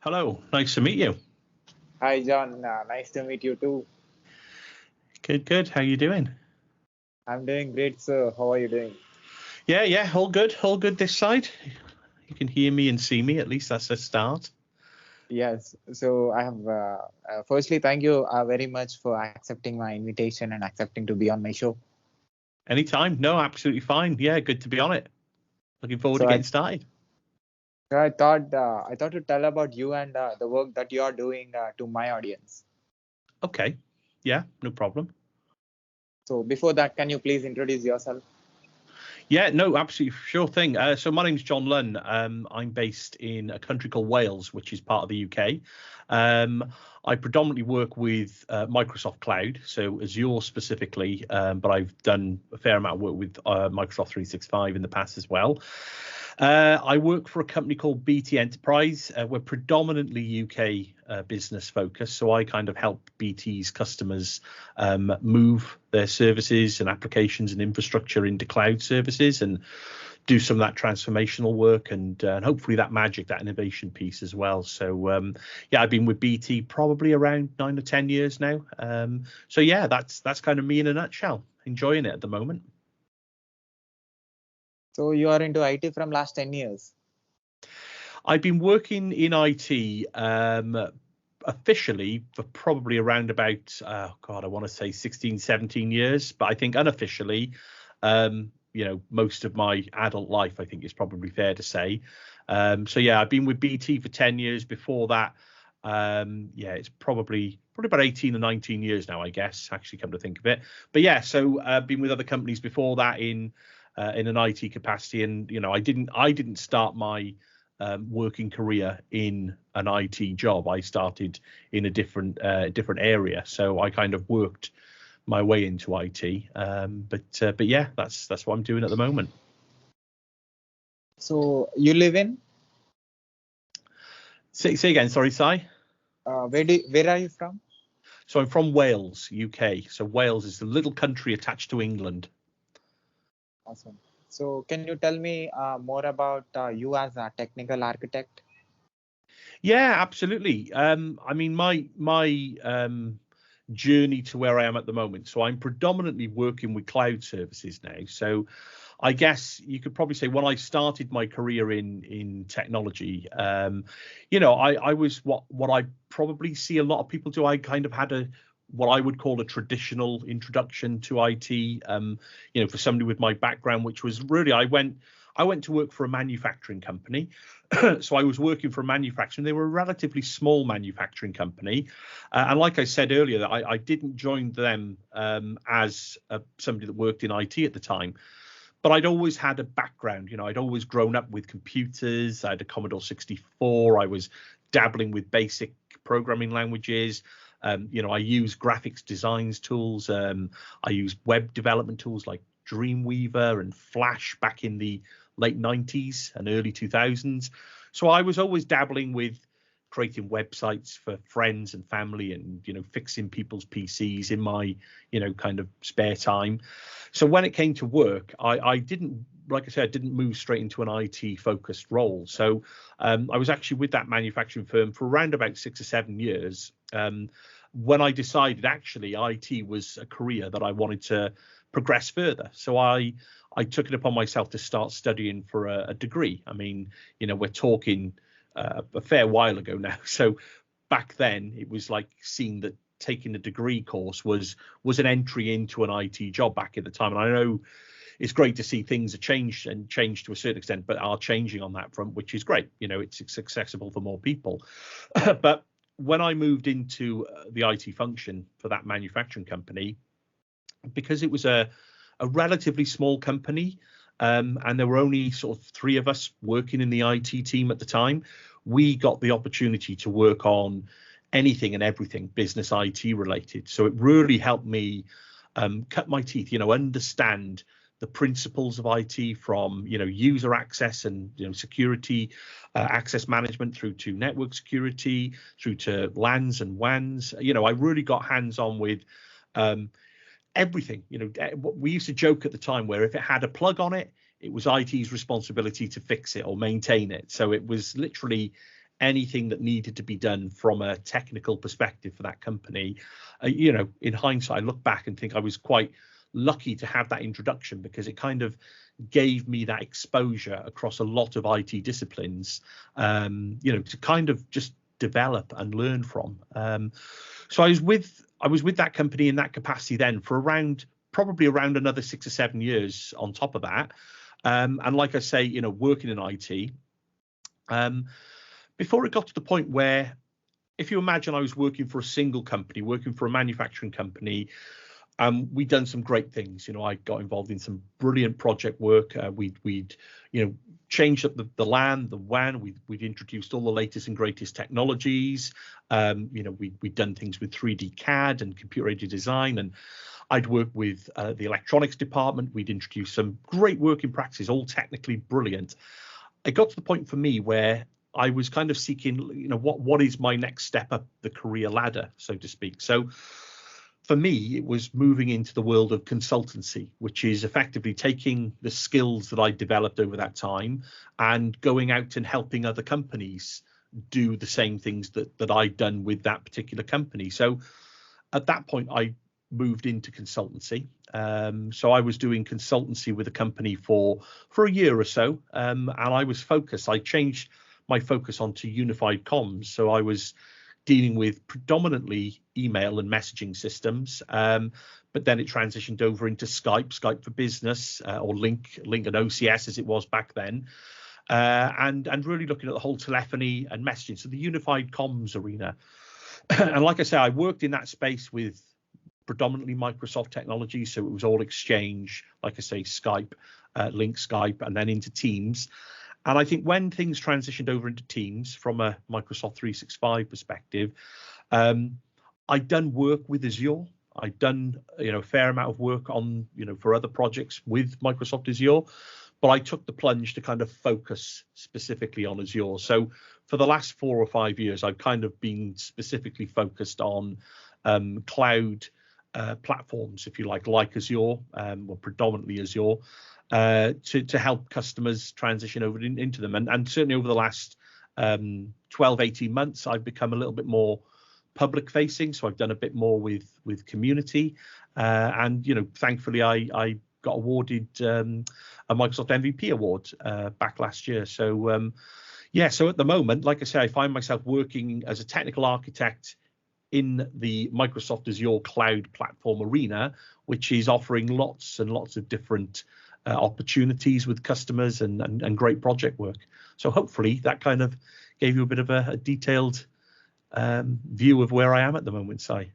Hello, nice to meet you. Hi, John. Nice to meet you too. Good, good. How you doing? I'm doing great, sir. How are you doing? Yeah, all good this side. You can hear me and see me, at least that's a start. Yes. So I have, firstly, thank you very much for accepting my invitation and accepting to be on my show. Anytime. No, absolutely fine. Yeah, good to be on it. Looking forward to So getting started. I thought to tell about you and the work that you are doing to my audience. Okay. Yeah, no problem. So before that, can you please introduce yourself? Yeah, no, absolutely, sure thing. So my name's John Lunn. I'm based in a country called Wales, which is part of the UK. I predominantly work with Microsoft Cloud, so Azure specifically, but I've done a fair amount of work with Microsoft 365 in the past as well. I work for a company called BT Enterprise. We're predominantly UK business focused, so I kind of help BT's customers move their services and applications and infrastructure into cloud services and do some of that transformational work and hopefully that magic, that innovation piece as well. So yeah, I've been with BT probably around 9 or 10 years now. So yeah, that's kind of me in a nutshell. Enjoying it at the moment. So you are into IT from last 10 years. I've been working in IT officially for probably around about, I want to say 16, 17 years. But I think unofficially, most of my adult life, I think is probably fair to say. So yeah, I've been with BT for 10 years. Before that, it's probably about 18 or 19 years now, I guess, actually come to think of it. But yeah, so I've been with other companies before that in an IT capacity. And, I didn't start my working career in an IT job. I started in a different area, so I kind of worked my way into IT. But yeah, that's what I'm doing at the moment. So you live in? Say again, sorry, Si. Where are you from? So I'm from Wales, UK. So Wales is the little country attached to England. Awesome. So can you tell me more about you as a technical architect? Yeah, absolutely. I mean, my journey to where I am at the moment. So I'm predominantly working with cloud services now. So I guess you could probably say when I started my career in technology, I was what I probably see a lot of people do. I kind of had what I would call a traditional introduction to IT. For somebody with my background, which was really I went to work for a manufacturing company. So I was working for a manufacturing. They were a relatively small manufacturing company. And like I said earlier, I didn't join them as somebody that worked in IT at the time. But I'd always had a background. I'd always grown up with computers. I had a Commodore 64. I was dabbling with basic programming languages. I use graphics designs tools. I use web development tools like Dreamweaver and Flash back in the late 90s and early 2000s. So I was always dabbling with creating websites for friends and family and, fixing people's PCs in my, kind of spare time. So when it came to work, I didn't, like I said, I didn't move straight into an IT focused role. So I was actually with that manufacturing firm for around about 6 or 7 years. When I decided actually IT was a career that I wanted to progress further. So I took it upon myself to start studying for a degree. I mean, we're talking a fair while ago now. So back then it was like seeing that taking a degree course was an entry into an IT job back at the time. And I know it's great to see things are changed to a certain extent, but are changing on that front, which is great. It's accessible for more people. But when I moved into the IT function for that manufacturing company, because it was a relatively small company, and there were only sort of 3 of us working in the IT team at the time, we got the opportunity to work on anything and everything business IT related. So it really helped me cut my teeth, understand the principles of IT from, user access and, security, access management through to network security, through to LANs and WANs. I really got hands on with everything. We used to joke at the time where if it had a plug on it, it was IT's responsibility to fix it or maintain it. So it was literally anything that needed to be done from a technical perspective for that company. In hindsight, I look back and think I was quite lucky to have that introduction, because it kind of gave me that exposure across a lot of IT disciplines, to kind of just develop and learn from. So I was with that company in that capacity then for probably around another 6 or 7 years on top of that. And like I say, working in IT, before it got to the point where, if you imagine I was working for a single company, working for a manufacturing company, we'd done some great things. I got involved in some brilliant project work. We'd changed up the LAN, the WAN. We'd introduced all the latest and greatest technologies. We'd done things with 3D CAD and computer-aided design, and I'd worked with the electronics department. We'd introduced some great working practices, all technically brilliant. It got to the point for me where I was kind of seeking, what is my next step up the career ladder, so to speak. So for me, it was moving into the world of consultancy, which is effectively taking the skills that I developed over that time and going out and helping other companies do the same things that I'd done with that particular company. So at that point, I moved into consultancy. So I was doing consultancy with a company for a year or so, and I changed my focus onto unified comms. So I was dealing with predominantly email and messaging systems, but then it transitioned over into Skype for Business, or Link and OCS as it was back then, and really looking at the whole telephony and messaging, so the unified comms arena. And like I say, I worked in that space with predominantly Microsoft technology, so it was all Exchange, like I say, Skype, Link Skype, and then into Teams. And I think when things transitioned over into Teams from a Microsoft 365 perspective, I'd done work with Azure. I'd done a fair amount of work on for other projects with Microsoft Azure, but I took the plunge to kind of focus specifically on Azure. So for the last 4 or 5 years, I've kind of been specifically focused on cloud platforms, if you like Azure, or predominantly Azure, to help customers transition over into them. And certainly over the last 12, 18 months, I've become a little bit more public facing. So I've done a bit more with community. And, thankfully, I got awarded a Microsoft MVP award back last year. So, so at the moment, like I say, I find myself working as a technical architect in the Microsoft Azure cloud platform arena, which is offering lots and lots of different opportunities with customers and great project work. So hopefully that kind of gave you a bit of a detailed view of where I am at the moment, Si.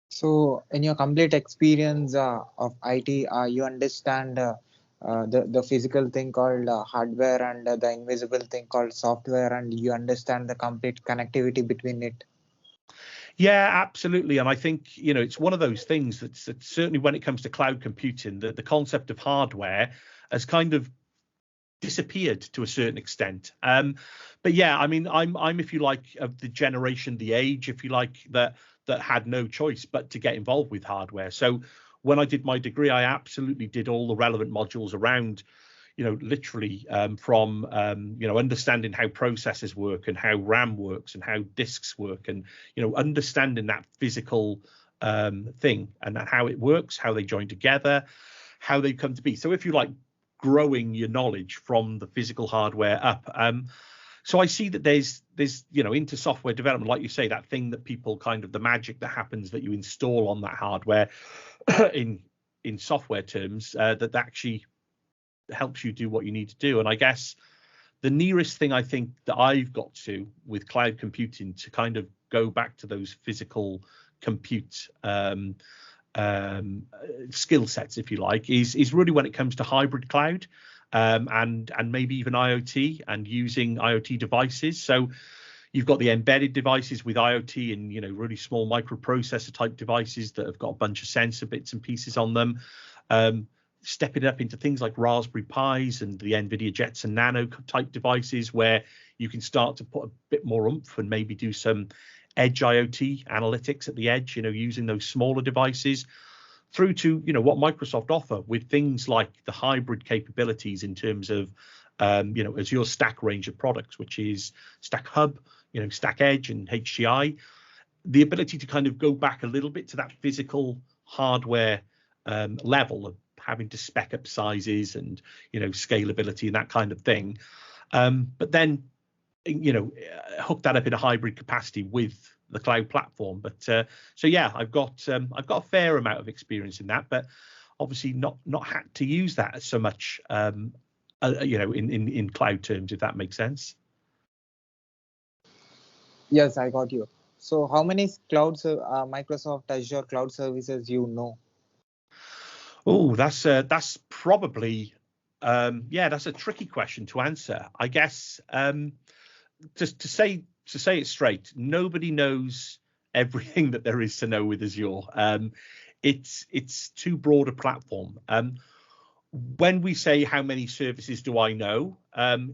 So in your complete experience of IT, you understand the physical thing called hardware and the invisible thing called software, and you understand the complete connectivity between it. Yeah, absolutely. And I think, it's one of those things that's certainly when it comes to cloud computing, the concept of hardware has kind of disappeared to a certain extent. But yeah, I mean, I'm if you like, of the generation, the age, if you like, that had no choice but to get involved with hardware. So when I did my degree, I absolutely did all the relevant modules around, literally from understanding how processors work and how RAM works and how disks work, and understanding that physical thing and how it works, how they join together, how they come to be. So if you like, growing your knowledge from the physical hardware up. So I see that there's into software development, like you say, that thing that people kind of, the magic that happens that you install on that hardware in software terms, that actually helps you do what you need to do. And I guess the nearest thing I think that I've got to with cloud computing to kind of go back to those physical compute skill sets, if you like, is really when it comes to hybrid cloud, and maybe even IoT and using IoT devices. So you've got the embedded devices with IoT and really small microprocessor type devices that have got a bunch of sensor bits and pieces on them. Stepping up into things like Raspberry Pis and the NVIDIA Jetson Nano type devices, where you can start to put a bit more oomph and maybe do some edge IoT analytics at the edge, using those smaller devices. through to, what Microsoft offer with things like the hybrid capabilities in terms of, Azure Stack range of products, which is Stack Hub, Stack Edge and HCI. The ability to kind of go back a little bit to that physical hardware level of having to spec up sizes and, scalability and that kind of thing. But then, hook that up in a hybrid capacity with the cloud platform. But so yeah, I've got a fair amount of experience in that, but obviously not had to use that so much, in cloud terms, if that makes sense. Yes, I got you. So how many Microsoft Azure cloud services you know? Oh, that's probably that's a tricky question to answer. I guess just to say it straight, nobody knows everything that there is to know with Azure. It's too broad a platform. When we say how many services do I know,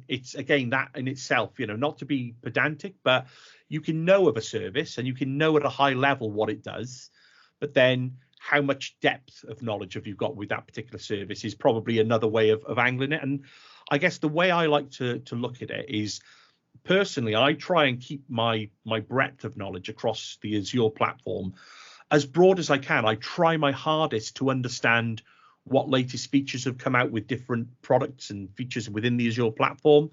it's again that in itself, not to be pedantic, but you can know of a service and you can know at a high level what it does, but then how much depth of knowledge have you got with that particular service is probably another way of angling it. And I guess the way I like to look at it is, personally, I try and keep my breadth of knowledge across the Azure platform as broad as I can. I try my hardest to understand what latest features have come out with different products and features within the Azure platform.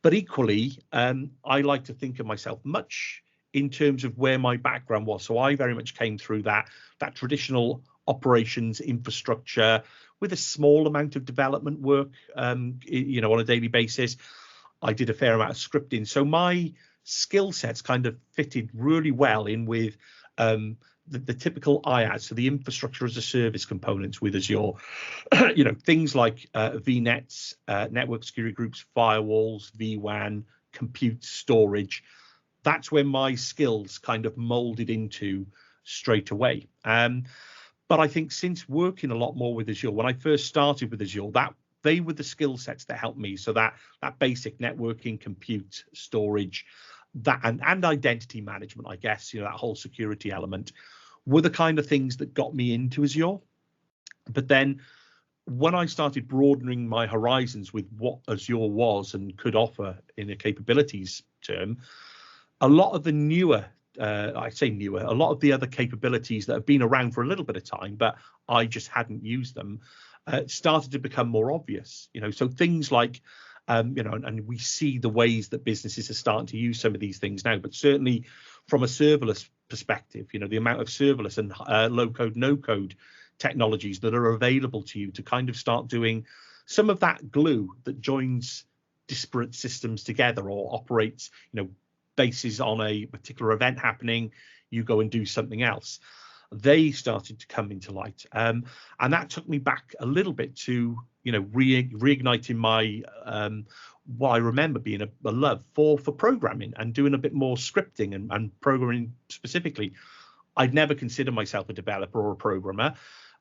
But equally, I like to think of myself much in terms of where my background was. So I very much came through that traditional operations infrastructure with a small amount of development work, on a daily basis. I did a fair amount of scripting. So my skill sets kind of fitted really well in with the typical IaaS, so the infrastructure as a service components with Azure. Things like VNets, network security groups, firewalls, vWAN, compute, storage. That's where my skills kind of molded into straight away. But I think since working a lot more with Azure, when I first started with Azure, they were the skill sets that helped me. So that basic networking, compute, storage, that and identity management, I guess, that whole security element were the kind of things that got me into Azure. But then when I started broadening my horizons with what Azure was and could offer in a capabilities term, a lot of the a lot of the other capabilities that have been around for a little bit of time, but I just hadn't used them, started to become more obvious. So things like, and we see the ways that businesses are starting to use some of these things now, but certainly from a serverless perspective, the amount of serverless and low code, no code technologies that are available to you to kind of start doing some of that glue that joins disparate systems together or operates, bases on a particular event happening, you go and do something else. They started to come into light. And that took me back a little bit to, reigniting my, what I remember being a love for programming and doing a bit more scripting and programming specifically. I'd never considered myself a developer or a programmer.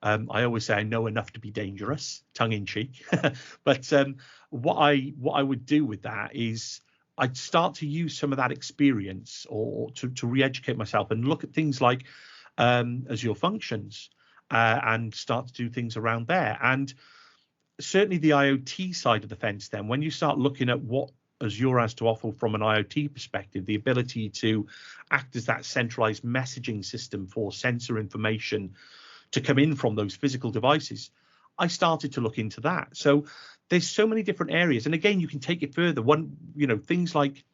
I always say I know enough to be dangerous, tongue in cheek. But what I would do with that is I'd start to use some of that experience or to re-educate myself and look at things like Azure Functions and start to do things around there. And certainly the IoT side of the fence, then, when you start looking at what Azure has to offer from an IoT perspective, the ability to act as that centralized messaging system for sensor information to come in from those physical devices, I started to look into that. So there's so many different areas. And again, you can take it further. Things like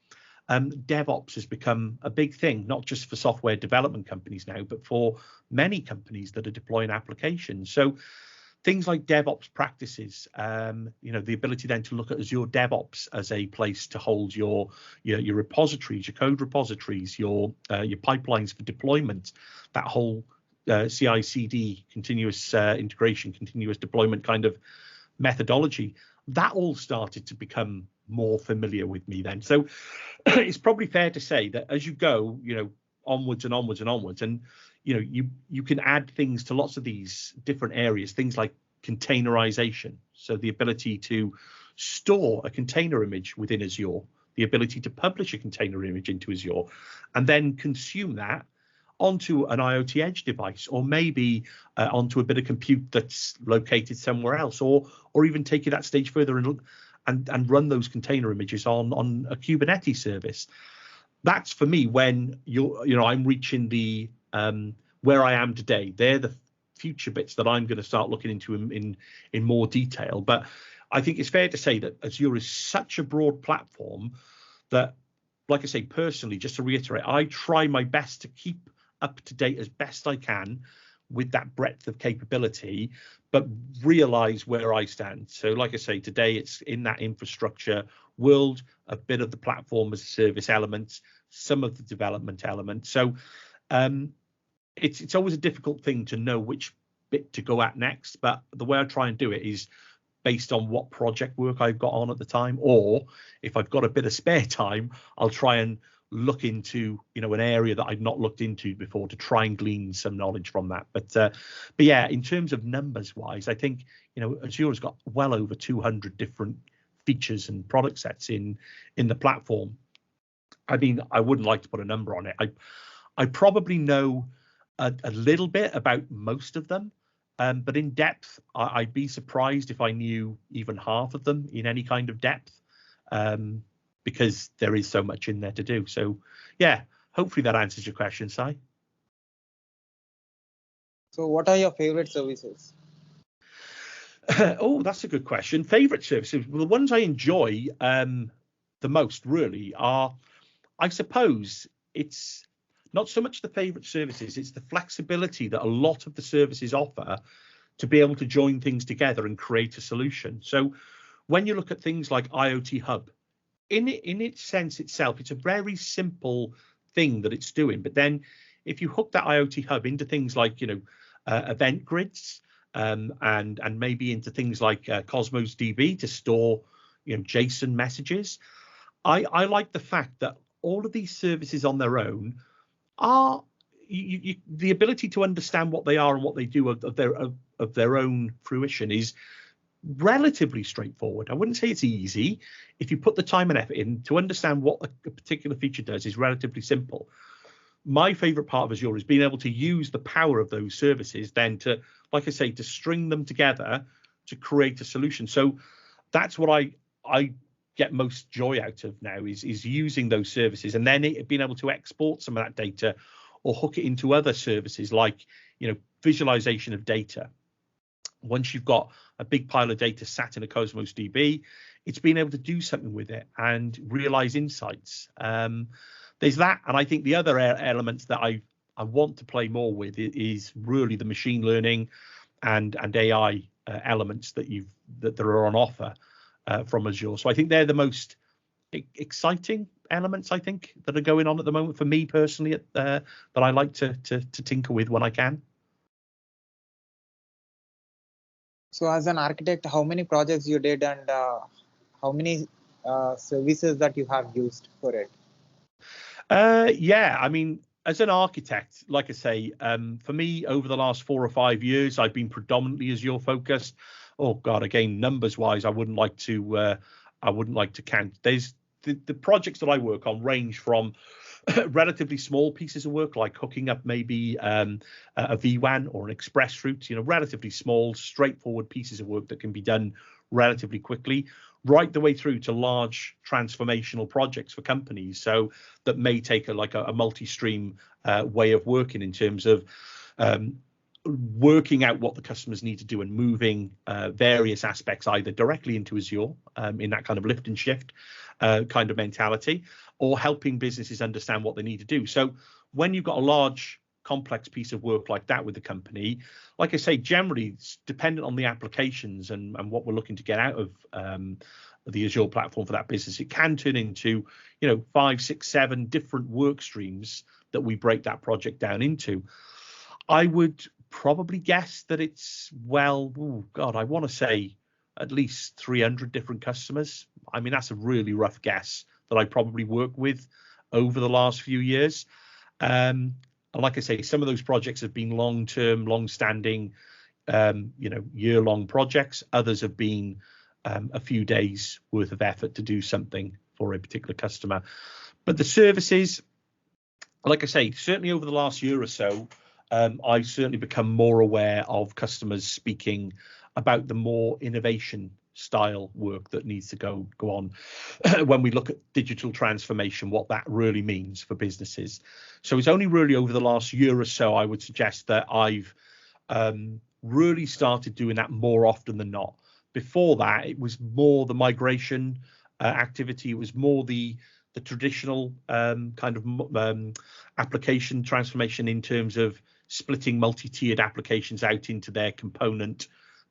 DevOps has become a big thing, not just for software development companies now, but for many companies that are deploying applications. So things like DevOps practices, the ability then to look at Azure DevOps as a place to hold your repositories, your code repositories, your pipelines for deployment, that whole CI/CD, continuous integration, continuous deployment kind of methodology, that all started to become more familiar with me then. So it's probably fair to say that as you go, onwards and onwards and onwards, and you can add things to lots of these different areas, things like containerization, so the ability to store a container image within Azure, the ability to publish a container image into Azure, and then consume that onto an IoT edge device, or maybe onto a bit of compute that's located somewhere else, or even take it that stage further and run those container images on a Kubernetes service. That's for me when I'm reaching the where I am today. They're the future bits that I'm going to start looking into in more detail. But I think it's fair to say that Azure is such a broad platform that, like I say, personally, just to reiterate, I try my best to keep up to date as best I can with that breadth of capability, but realize where I stand. So like I say, today it's in that infrastructure world, a bit of the platform as a service elements, some of the development elements. So it's always a difficult thing to know which bit to go at next, but the way I try and do it is based on what project work I've got on at the time, or if I've got a bit of spare time, I'll try and look into an area that I've not looked into before to try and glean some knowledge from that. But yeah, in terms of numbers wise, I think Azure's got well over 200 different features and product sets in the platform. I mean, I wouldn't like to put a number on it. I probably know a little bit about most of them, but in depth, I'd be surprised if I knew even half of them in any kind of depth, because there is so much in there to do. So yeah, hopefully that answers your question, Sai. So what are your favorite services? Oh, that's a good question. Favorite services? Well, the ones I enjoy the most really are, I suppose, it's not so much the favorite services, it's the flexibility that a lot of the services offer to be able to join things together and create a solution. So when you look at things like IoT Hub, in its sense itself, it's a very simple thing that it's doing. But then if you hook that IoT Hub into things like, event grids, and maybe into things like Cosmos DB to store, JSON messages, I like the fact that all of these services on their own are the ability to understand what they are and what they do of their own fruition is relatively straightforward. I wouldn't say it's easy. If you put the time and effort in to understand what a particular feature does, is relatively simple. My favorite part of Azure is being able to use the power of those services then to, like I say, to string them together to create a solution. So that's what I get most joy out of now is using those services, and then being able to export some of that data or hook it into other services like visualization of data. Once you've got a big pile of data sat in a Cosmos DB, it's being able to do something with it and realize insights. There's that, and I think the other elements that I want to play more with is really the machine learning and AI elements that are on offer from Azure. So I think they're the most exciting elements, I think, that are going on at the moment for me personally, that I like to tinker with when I can. So as an architect, how many projects you did, and how many services that you have used for it? Yeah, I mean, as an architect, like I say, for me, over the last 4 or 5 years, I've been predominantly Azure focused. Oh God, again, numbers wise, I wouldn't like to count. There's the projects that I work on range from relatively small pieces of work, like hooking up maybe a VWAN or an express route, relatively small, straightforward pieces of work that can be done relatively quickly, right the way through to large transformational projects for companies. So that may take a multi-stream way of working in terms of working out what the customers need to do and moving various aspects either directly into Azure in that kind of lift and shift kind of mentality, or helping businesses understand what they need to do. So when you've got a large complex piece of work like that with the company, like I say, generally it's dependent on the applications and what we're looking to get out of the Azure platform for that business. It can turn into 5, 6, 7 different work streams that we break that project down into. I would probably guess that it's, I want to say at least 300 different customers. I mean, that's a really rough guess that I probably work with over the last few years. And like I say, some of those projects have been long-term, long-standing, year-long projects. Others have been a few days worth of effort to do something for a particular customer. But the services, like I say, certainly over the last year or so, I've certainly become more aware of customers speaking about the more innovation style work that needs to go on when we look at digital transformation, what that really means for businesses. So it's only really over the last year or so, I would suggest, that I've really started doing that more often than not. Before that, it was more the migration activity. It was more the traditional kind of application transformation in terms of splitting multi-tiered applications out into their component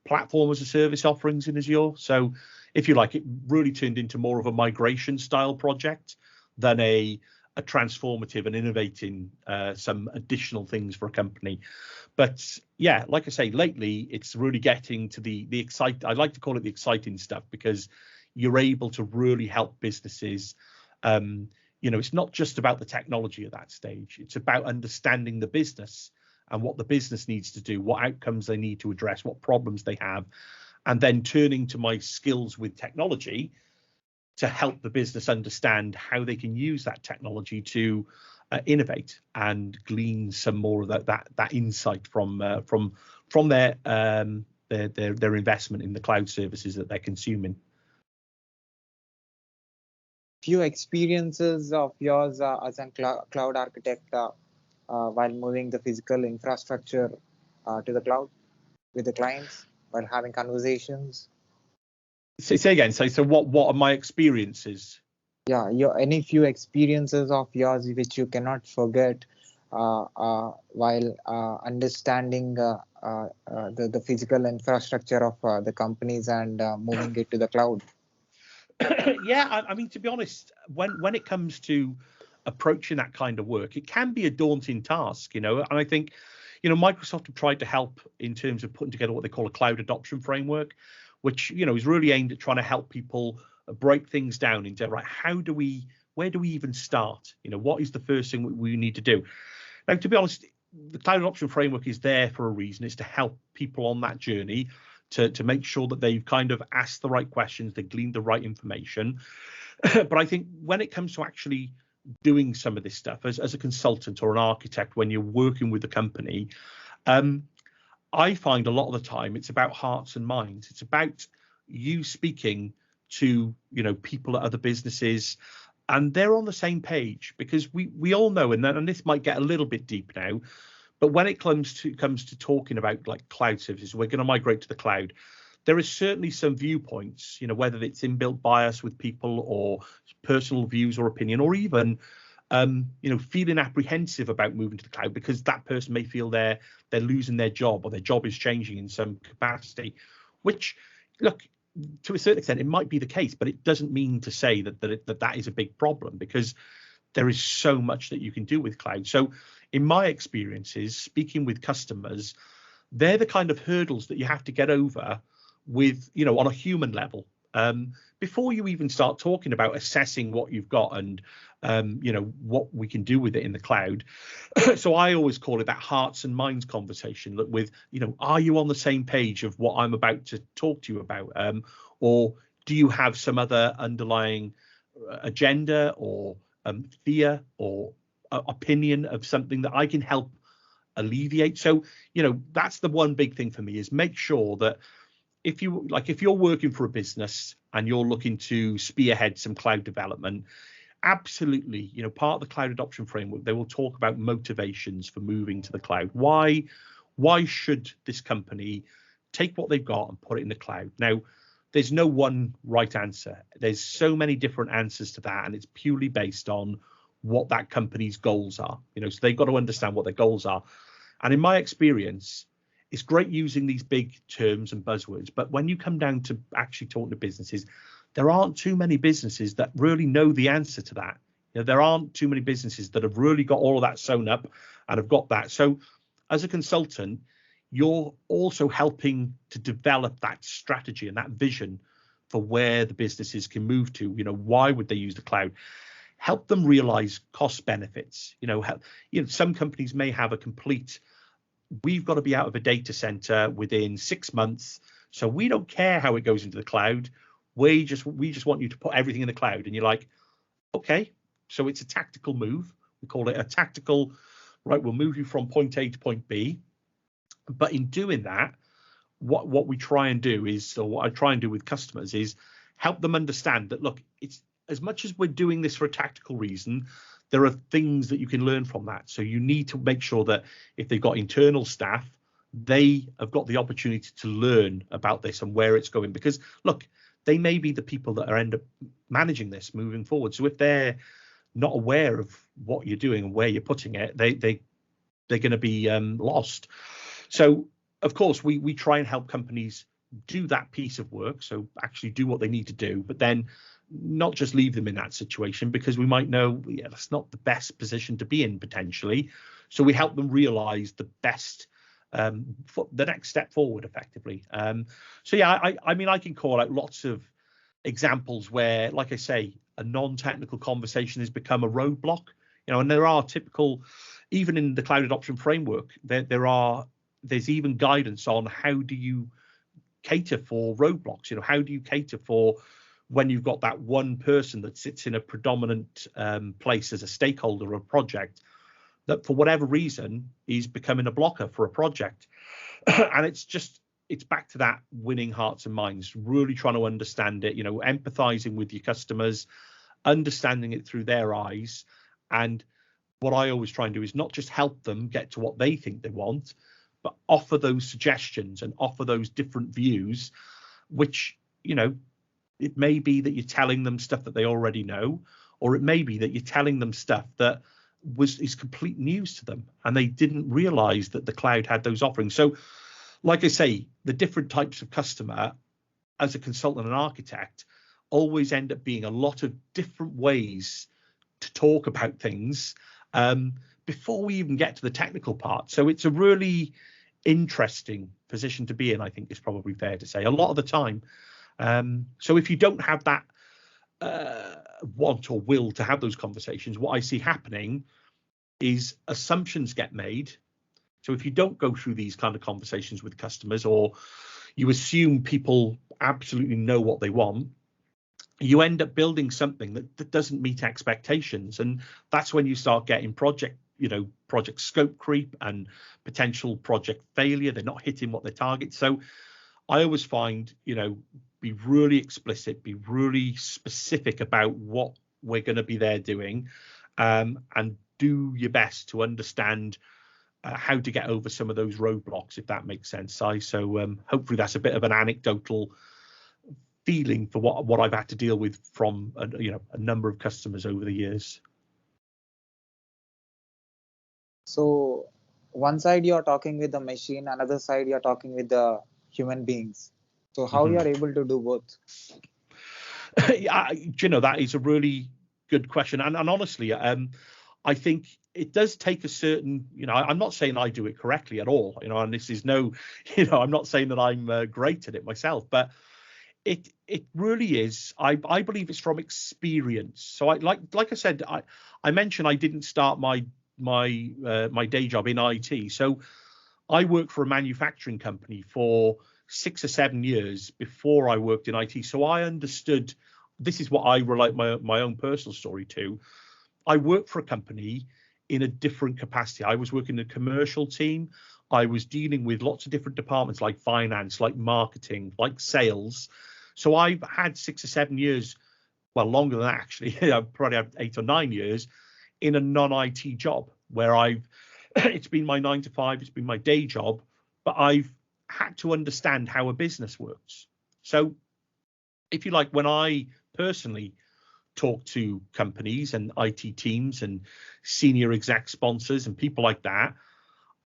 platform as a service offerings in Azure. So if you like, it really turned into more of a migration style project than a transformative and innovating some additional things for a company. But yeah, like I say, lately it's really getting to the exciting, I like to call it the exciting stuff, because you're able to really help businesses. It's not just about the technology at that stage. It's about understanding the business and what the business needs to do, what outcomes they need to address, what problems they have, and then turning to my skills with technology to help the business understand how they can use that technology to innovate and glean some more of that insight from their investment in the cloud services that they're consuming. Few experiences of yours as a cloud architect while moving the physical infrastructure to the cloud with the clients, while having conversations. Say again. So what are my experiences? Yeah, any few experiences of yours which you cannot forget while understanding the physical infrastructure of the companies and moving it to the cloud. Yeah, I mean, to be honest, when it comes to approaching that kind of work, it can be a daunting task, and I think, Microsoft have tried to help in terms of putting together what they call a cloud adoption framework, which, is really aimed at trying to help people break things down into, right, where do we even start? What is the first thing we need to do? Now, to be honest, the cloud adoption framework is there for a reason. It's to help people on that journey to make sure that they've kind of asked the right questions, they've gleaned the right information. But I think when it comes to actually doing some of this stuff as a consultant or an architect, when you're working with the company, I find a lot of the time it's about hearts and minds. It's about you speaking to, people at other businesses, and they're on the same page, because we all know, and this might get a little bit deep now, but when it comes to talking about like cloud services, we're going to migrate to the cloud. There is certainly some viewpoints, whether it's inbuilt bias with people or personal views or opinion, or even, feeling apprehensive about moving to the cloud because that person may feel they're losing their job, or their job is changing in some capacity, which, look, to a certain extent, it might be the case, but it doesn't mean to say that is a big problem, because there is so much that you can do with cloud. So in my experiences, speaking with customers, they're the kind of hurdles that you have to get over with, on a human level, before you even start talking about assessing what you've got and, what we can do with it in the cloud. So I always call it that hearts and minds conversation. Look, with, are you on the same page of what I'm about to talk to you about? Or do you have some other underlying agenda or fear or opinion of something that I can help alleviate? So, that's the one big thing for me, is make sure that if you're working for a business and you're looking to spearhead some cloud development, absolutely, part of the cloud adoption framework, they will talk about motivations for moving to the cloud. Why should this company take what they've got and put it in the cloud? Now, there's no one right answer. There's so many different answers to that, and it's purely based on what that company's goals are. So they've got to understand what their goals are. And in my experience, it's great using these big terms and buzzwords, but when you come down to actually talking to businesses, there aren't too many businesses that really know the answer to that. There aren't too many businesses that have really got all of that sewn up and have got that. So as a consultant, you're also helping to develop that strategy and that vision for where the businesses can move to. Why would they use the cloud? Help them realize cost benefits. Some companies may have a complete, we've got to be out of a data center within 6 months, so we don't care how it goes into the cloud. We just want you to put everything in the cloud. And you're like, okay, so it's a tactical move. We call it a tactical, right, we'll move you from point A to point B. But in doing that, what we try and do is, or what I try and do with customers is help them understand that, look, it's as much as we're doing this for a tactical reason, there are things that you can learn from that. So you need to make sure that if they've got internal staff, they have got the opportunity to learn about this and where it's going. Because look, they may be the people that are end up managing this moving forward. So if they're not aware of what you're doing and where you're putting it, they're going to be lost. So of course, we try and help companies do that piece of work. So actually do what they need to do, but then not just leave them in that situation, because we might know, yeah, that's not the best position to be in potentially. So we help them realize the best, the next step forward effectively. So yeah, I mean, I can call out lots of examples where, like I say, a non-technical conversation has become a roadblock, and there are typical, even in the cloud adoption framework, there's even guidance on how do you cater for roadblocks. How do you cater for when you've got that one person that sits in a predominant place as a stakeholder of a project that for whatever reason is becoming a blocker for a project. And it's back to that winning hearts and minds, really trying to understand it, empathizing with your customers, understanding it through their eyes. And what I always try and do is not just help them get to what they think they want, but offer those suggestions and offer those different views, which, it may be that you're telling them stuff that they already know, or it may be that you're telling them stuff that is complete news to them and they didn't realize that the cloud had those offerings. So like I say, the different types of customer as a consultant and architect always end up being a lot of different ways to talk about things before we even get to the technical part. So it's a really interesting position to be in, I think is probably fair to say, a lot of the time. So if you don't have that want or will to have those conversations, what I see happening is assumptions get made. So if you don't go through these kind of conversations with customers, or you assume people absolutely know what they want, you end up building something that doesn't meet expectations. And that's when you start getting project scope creep and potential project failure. They're not hitting what they target. So I always find, be really explicit, be really specific about what we're going to be there doing, and do your best to understand how to get over some of those roadblocks, if that makes sense. So hopefully that's a bit of an anecdotal feeling for what I've had to deal with from a number of customers over the years. So one side you're talking with the machine, another side you're talking with the human beings. So how you are able to do both? That is a really good question. And honestly, I think it does take a certain, I'm not saying I do it correctly at all, and this is no, I'm not saying that I'm great at it myself, but it really is. I believe it's from experience. So like I said, I mentioned I didn't start my day job in IT. So I worked for a manufacturing company for 6 or 7 years before I worked in IT. So I understood, this is what I relate my own personal story to. I worked for a company in a different capacity. I was working in a commercial team. I was dealing with lots of different departments like finance, like marketing, like sales. So I've had 6 or 7 years, well, longer than that actually. I've probably had 8 or 9 years in a non-IT job where it's been my 9 to 5, it's been my day job, but I've had to understand how a business works. So if you like, when I personally talk to companies and IT teams and senior exec sponsors and people like that,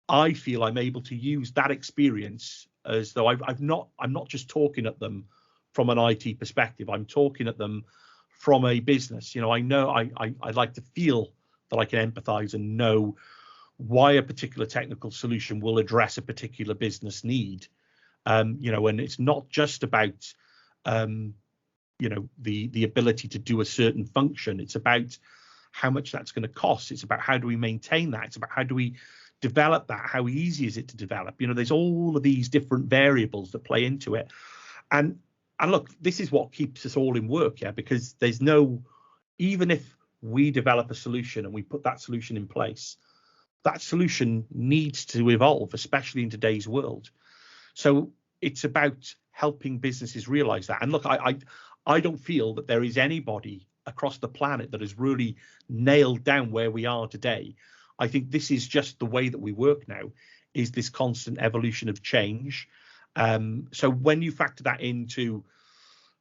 I feel I'm able to use that experience as though I'm not just talking at them from an IT perspective. I'm talking at them from a business. I know I like to feel that I can empathize and know why a particular technical solution will address a particular business need. And it's not just about the ability to do a certain function. It's about how much that's going to cost. It's about how do we maintain that. It's about how do we develop that. How easy is it to develop? There's all of these different variables that play into it. And look, this is what keeps us all in work, because there's no, even if we develop a solution and we put that solution in place, that solution needs to evolve, especially in today's world. So it's about helping businesses realize that. And look, I don't feel that there is anybody across the planet that has really nailed down where we are today. I think this is just the way that we work now, is this constant evolution of change. So when you factor that into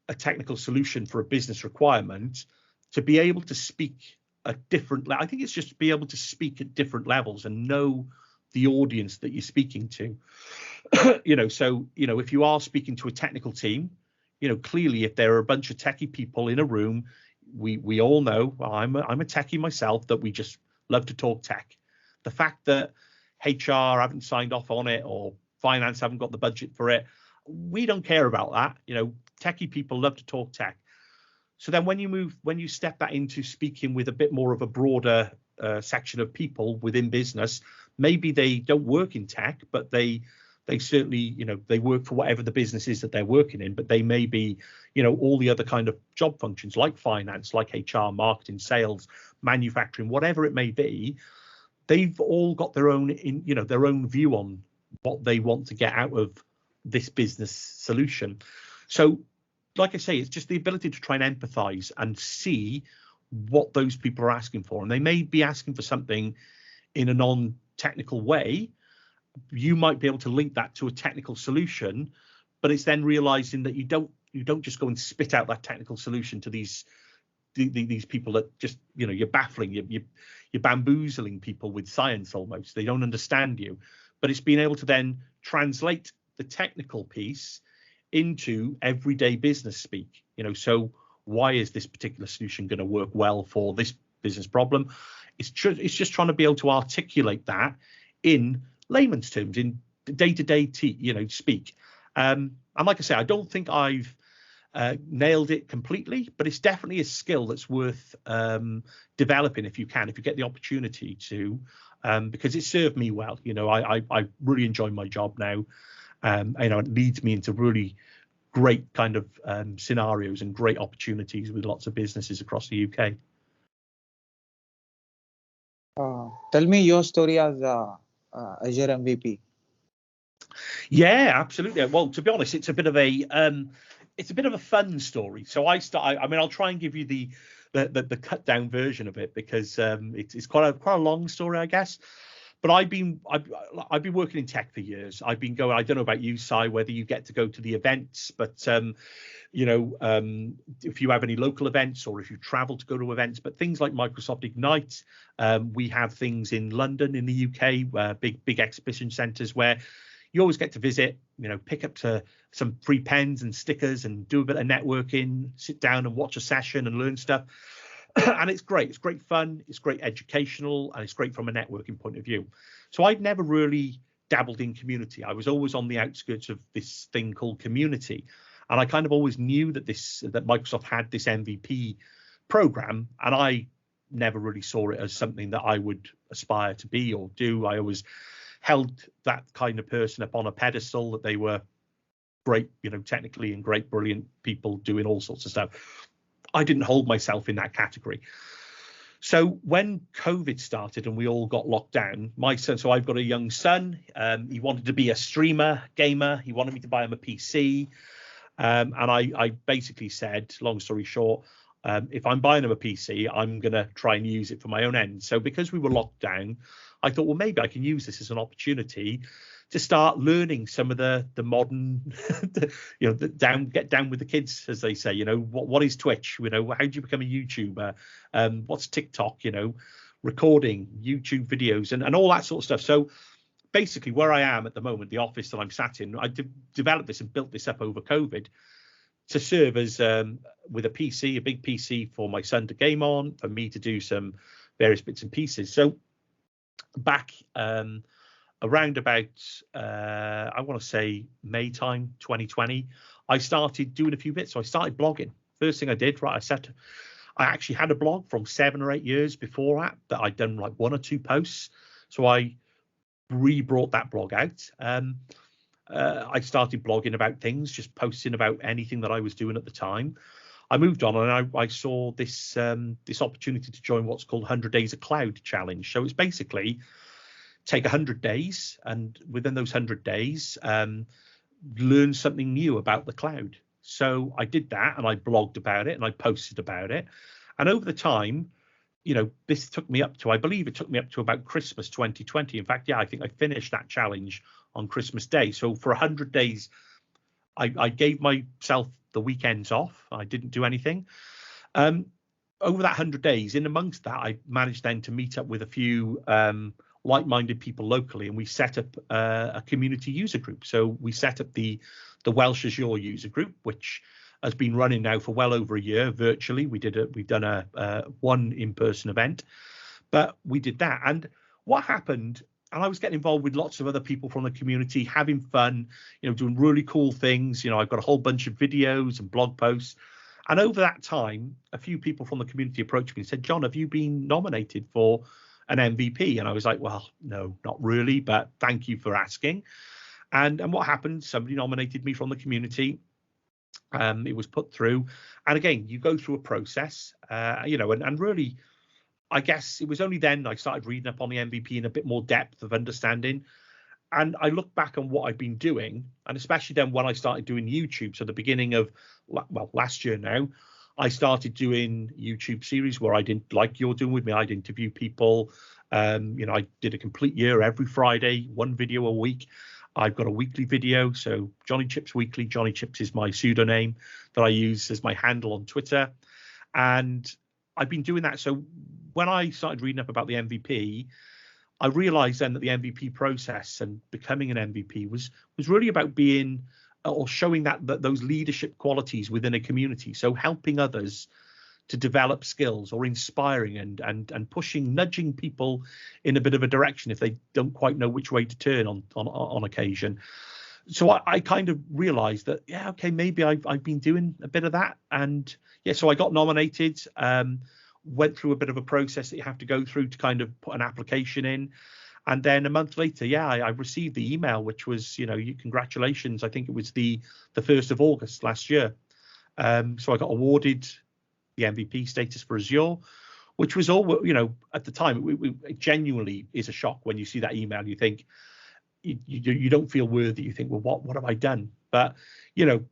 a technical solution for a business requirement, to be able to speak at different, I think it's just to be able to speak at different levels and know the audience that you're speaking to. So if you are speaking to a technical team, clearly if there are a bunch of techie people in a room, we all know, well, I'm a techie myself, that we just love to talk tech. The fact that HR haven't signed off on it or finance haven't got the budget for it, we don't care about that. Techie people love to talk tech. So then when you step that into speaking with a bit more of a broader section of people within business, maybe they don't work in tech, but they certainly, they work for whatever the business is that they're working in, but they may be, all the other kind of job functions like finance, like HR, marketing, sales, manufacturing, whatever it may be. They've all got their own their own view on what they want to get out of this business solution. So like I say, it's just the ability to try and empathize and see what those people are asking for. And they may be asking for something in a non-technical way. You might be able to link that to a technical solution, but it's then realizing that you don't just go and spit out that technical solution to these people that just, you're baffling, you're bamboozling people with science almost. They don't understand you. But it's being able to then translate the technical piece into everyday business speak. So why is this particular solution going to work well for this business problem? It's just trying to be able to articulate that in layman's terms, in day-to-day speak. And like I say, I don't think I've nailed it completely, but it's definitely a skill that's worth developing if you get the opportunity to, because it served me well. I really enjoy my job now. It leads me into really great kind of scenarios and great opportunities with lots of businesses across the UK. Tell me your story as Azure MVP. Yeah, absolutely. Well, to be honest, it's a bit of a fun story. So I'll try and give you the cut down version of it, because it's quite a long story, I guess. But I've been working in tech for years. I've been going. I don't know about you, Si, whether you get to go to the events, but if you have any local events or if you travel to go to events, but things like Microsoft Ignite, we have things in London in the UK, big exhibition centres where you always get to visit. Pick up to some free pens and stickers and do a bit of networking, sit down and watch a session and learn stuff. And it's great. It's great fun. It's great educational, and it's great from a networking point of view. So I'd never really dabbled in community. I was always on the outskirts of this thing called community, and I kind of always knew that Microsoft had this MVP program, and I never really saw it as something that I would aspire to be or do. I always held that kind of person up on a pedestal, that they were great, technically, and great, brilliant people doing all sorts of stuff. I didn't hold myself in that category. So when COVID started and we all got locked down, my son, so I've got a young son, he wanted to be a streamer, gamer. He wanted me to buy him a PC. And I basically said, long story short, if I'm buying him a PC, I'm going to try and use it for my own end. So because we were locked down, I thought, well, maybe I can use this as an opportunity to start learning some of the modern, get down with the kids, as they say. What is Twitch? How do you become a YouTuber? What's TikTok? Recording YouTube videos and all that sort of stuff. So basically, where I am at the moment, the office that I'm sat in, I developed this and built this up over COVID to serve as with a PC, a big PC for my son to game on, for me to do some various bits and pieces. So back around about, I want to say May time 2020, I started doing a few bits. So I started blogging. First thing I did, I actually had a blog from 7 or 8 years before that I'd done like 1 or 2 posts. So I re-brought that blog out. I started blogging about things, just posting about anything that I was doing at the time. I moved on, and I saw this this opportunity to join what's called 100 Days of Cloud Challenge. So it's basically take 100 days, and within those 100 days, learn something new about the cloud. So I did that, and I blogged about it, and I posted about it. And over the time, this took me up to, I believe it took me up to about Christmas 2020. In fact, yeah, I think I finished that challenge on Christmas Day. So for 100 days, I gave myself the weekends off. I didn't do anything. Over that 100 days, in amongst that, I managed then to meet up with a few like-minded people locally, and we set up a community user group. So we set up the Welsh Azure user group, which has been running now for well over a year virtually. We've done a one in-person event, but we did that. And what happened, and I was getting involved with lots of other people from the community, having fun, doing really cool things. I've got a whole bunch of videos and blog posts. And over that time, a few people from the community approached me and said, John, have you been nominated for an MVP? And I was like, well, no, not really, but thank you for asking. And what happened? Somebody nominated me from the community. It was put through. And again, you go through a process, and really, I guess it was only then I started reading up on the MVP in a bit more depth of understanding. And I look back on what I've been doing, and especially then when I started doing YouTube. So the beginning of, last year now, I started doing YouTube series where I didn't, like you're doing with me, I'd interview people. I did a complete year every Friday, one video a week. I've got a weekly video. So Johnny Chips Weekly. Johnny Chips is my pseudonym that I use as my handle on Twitter. And I've been doing that. So when I started reading up about the MVP, I realized then that the MVP process and becoming an MVP was really about being or showing that those leadership qualities within a community. So helping others to develop skills, or inspiring and pushing, nudging people in a bit of a direction if they don't quite know which way to turn on occasion. So I kind of realized that, yeah, okay, maybe I've been doing a bit of that. And yeah, so I got nominated, went through a bit of a process that you have to go through to kind of put an application in. And then a month later, yeah, I received the email, which was, congratulations. I think it was the 1st of August last year. So I got awarded the MVP status for Azure, which was all, at the time, it genuinely is a shock when you see that email. You think, you don't feel worthy. You think, well, what have I done? But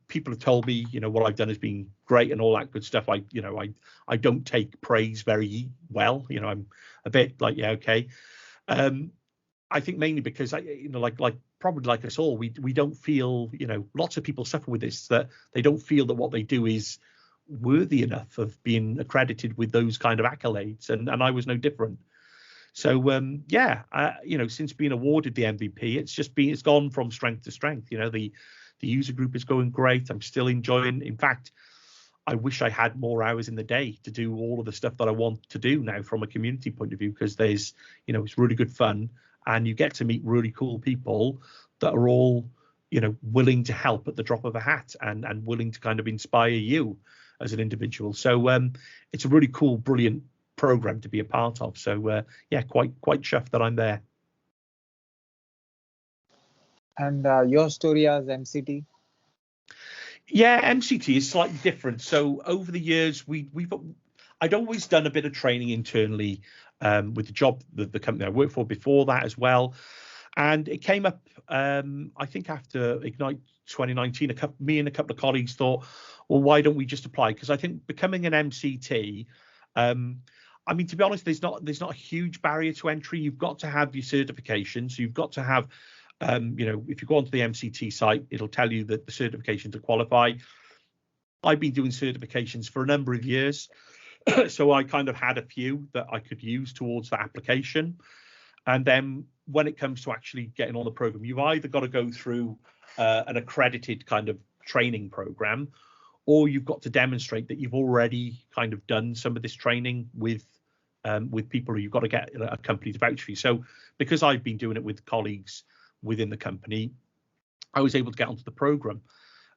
people have told me, what I've done has been great and all that good stuff. I don't take praise very well. I'm a bit like, yeah, okay. I think mainly because probably like us all, we don't feel, lots of people suffer with this, that they don't feel that what they do is worthy enough of being accredited with those kind of accolades, and I was no different. So since being awarded the MVP, it's gone from strength to strength. The user group is going great. I'm still enjoying. In fact, I wish I had more hours in the day to do all of the stuff that I want to do now from a community point of view, because there's, it's really good fun, and you get to meet really cool people that are all, willing to help at the drop of a hat and willing to kind of inspire you as an individual. So it's a really cool, brilliant program to be a part of. So quite chuffed that I'm there. And your story as MCT? Yeah, MCT is slightly different. So over the years, I'd always done a bit of training internally with the job, the company I worked for before that as well. And it came up, I think after Ignite 2019, me and a couple of colleagues thought, well, why don't we just apply? Because I think becoming an MCT, to be honest, there's not a huge barrier to entry. You've got to have your certifications. You've got to have, if you go onto the MCT site, it'll tell you that the certification to qualify. I've been doing certifications for a number of years, so I kind of had a few that I could use towards that application. And then when it comes to actually getting on the program, you've either got to go through an accredited kind of training program, or you've got to demonstrate that you've already kind of done some of this training with people, or you've got to get a company to vouch for you. So because I've been doing it with colleagues within the company, I was able to get onto the program.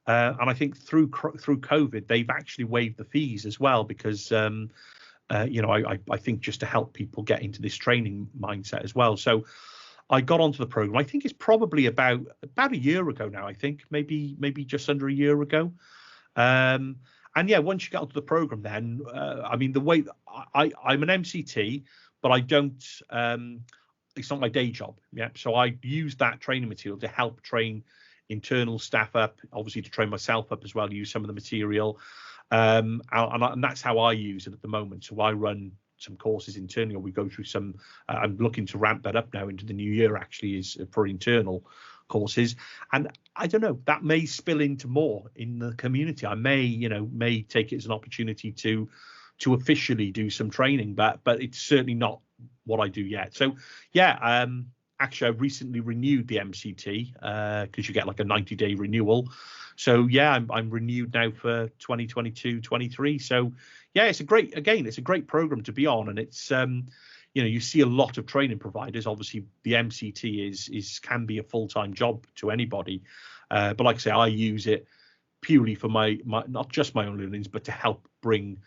And I think through COVID, they've actually waived the fees as well, because I think just to help people get into this training mindset as well. So I got onto the program. I think it's probably about a year ago now. I think maybe just under a year ago. And And yeah, once you get onto the program, then I mean, the way that I'm an MCT, but I don't. It's not my day job. Yeah, so I use that training material to help train internal staff up, obviously to train myself up as well. Use some of the material, and that's how I use it at the moment. So I run some courses internally, or we go through some. I'm looking to ramp that up now into the new year. Actually, is for internal courses, and I don't know, that may spill into more in the community. I may take it as an opportunity to officially do some training, but it's certainly not what I do yet. So yeah, actually I recently renewed the MCT because you get like a 90-day renewal. So yeah, I'm renewed now for 2022-23. So yeah, it's a great program to be on, and it's you see a lot of training providers. Obviously, the MCT can be a full-time job to anybody, but like I say, I use it purely for my not just my own learnings, but to help bring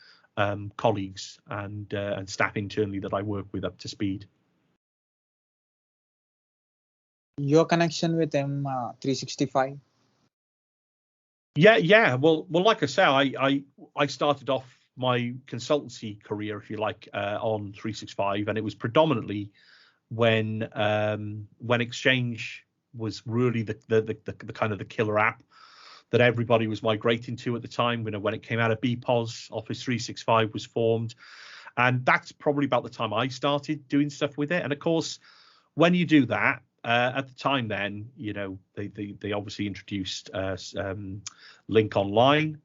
colleagues and staff internally that I work with up to speed. Your connection with M365? Yeah. Well, like I say, I started off my consultancy career, if you like, on 365, and it was predominantly when Exchange was really the kind of the killer app that everybody was migrating to at the time. When it came out of BPOS, Office 365 was formed, and that's probably about the time I started doing stuff with it. And of course, when you do that, at the time, then they obviously introduced Link Online,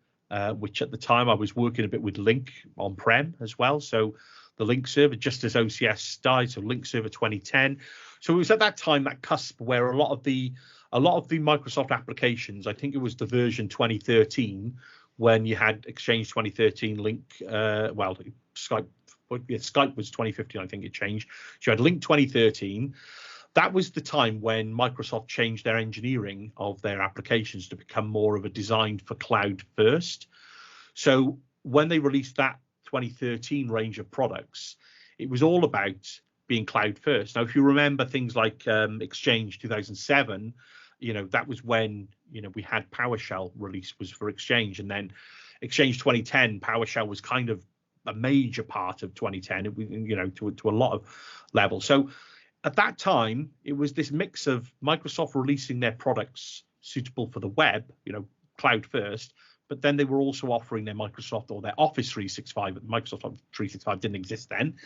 which at the time I was working a bit with Link on-prem as well. So the Link server, just as OCS died, so Link Server 2010. So it was at that time, that cusp, where a lot of the Microsoft applications, I think it was the version 2013, when you had Exchange 2013, Link, Skype was 2015, I think it changed. So you had Link 2013. That was the time when Microsoft changed their engineering of their applications to become more of a designed for cloud first. So when they released that 2013 range of products, it was all about being cloud first. Now, if you remember things like Exchange 2007, that was when we had PowerShell release was for Exchange, and then Exchange 2010, PowerShell was kind of a major part of 2010. It was, to a lot of levels. So at that time, it was this mix of Microsoft releasing their products suitable for the web, cloud first, but then they were also offering their Microsoft or their Office 365. But Microsoft 365 didn't exist then.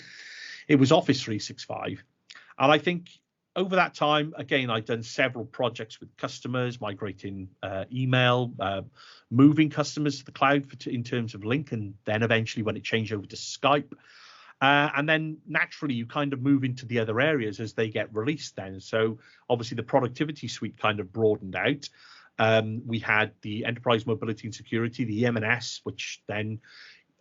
It was Office 365. And I think over that time, again, I'd done several projects with customers, migrating email, moving customers to the cloud in terms of Link, and then eventually when it changed over to Skype. And then naturally you kind of move into the other areas as they get released then. So obviously the productivity suite kind of broadened out. We had the enterprise mobility and security, the EM&S, which then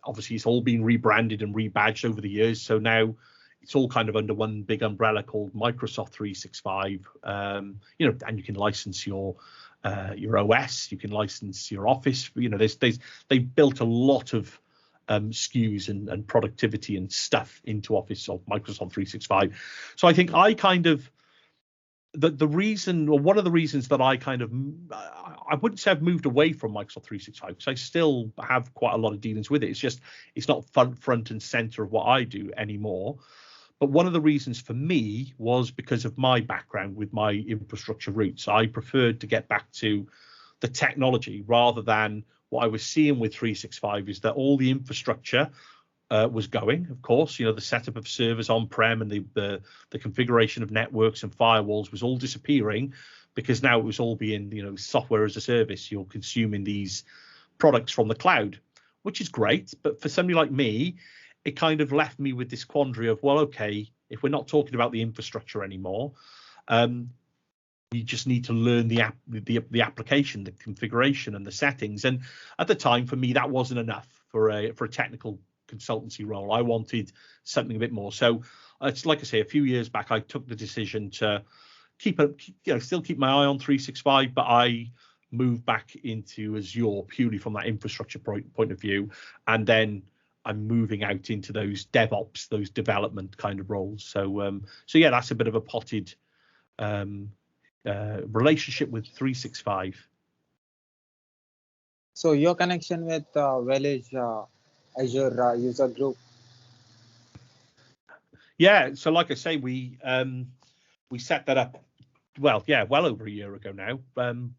obviously it's all been rebranded and rebadged over the years. So now it's all kind of under one big umbrella called Microsoft 365. And you can license your OS, you can license your Office. They've built a lot of SKUs and productivity and stuff into Office of Microsoft 365. So I think I kind of the reason, or one of the reasons that I kind of, I wouldn't say I've moved away from Microsoft 365, because I still have quite a lot of dealings with it. It's just it's not front and center of what I do anymore. But one of the reasons for me was because of my background with my infrastructure roots. I preferred to get back to the technology rather than what I was seeing with 365 is that all the infrastructure was going, of course, the setup of servers on-prem and the configuration of networks and firewalls was all disappearing, because now it was all being, software as a service. You're consuming these products from the cloud, which is great. But for somebody like me, it kind of left me with this quandary of, well, okay, if we're not talking about the infrastructure anymore, you just need to learn the application, the configuration, and the settings. And at the time, for me, that wasn't enough for a technical consultancy role. I wanted something a bit more. So it's like I say, a few years back, I took the decision to still keep my eye on 365, but I moved back into Azure purely from that infrastructure point of view, and then I'm moving out into those DevOps, those development kind of roles. So yeah, that's a bit of a potted relationship with 365. So your connection with Welsh Azure user group. Yeah, so like I say, we set that up. Well, yeah, well over a year ago now,